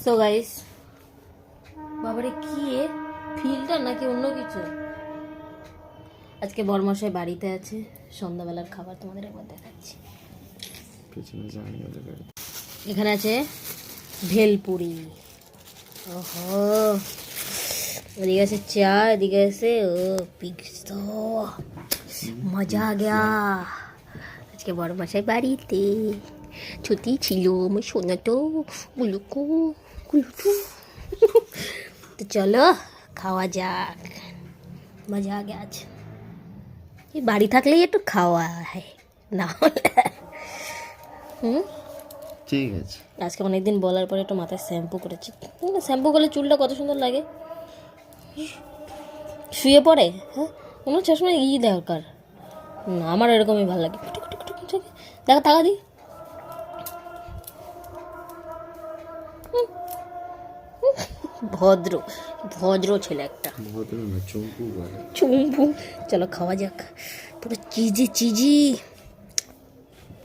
So guys, বাবারে কি filter নাকি অন্য কিছু? আজকে বরমশাই বাড়িতে আছে, সন্ধ্যাবেলার খাবার তোমাদের একবার দেখাচ্ছি। এখানে আছে ভেলপুরি, ওহো, এদিকে আছে চা, এদিকে আছে পিৎজা, মজা আ গয়া। আজকে বরমশাই বাড়িতে, ছুটি ছিল, আমার সোনা তো গুলুকু গুলুকু। তো চলো খাওয়া যাক, মজা আ গয়া। আজ এই বাড়ি থাকলেই একটু খাওয়া হয়, না হলে ঠিক আছে। আজকে অনেকদিন বলার পরে একটু মাথায় শ্যাম্পু করেছি। শ্যাম্পু করলে চুলটা কত সুন্দর লাগে, শুয়ে পড়ে। হ্যাঁ, আমার সবসময় দরকার না, আমার এরকমই ভালো লাগে। দেখা টাকা দিই, ভদ্র ভদ্র ছেলে একটা, চুম্পু। চলো খাওয়া যাক, পুরো চিজি চিজি।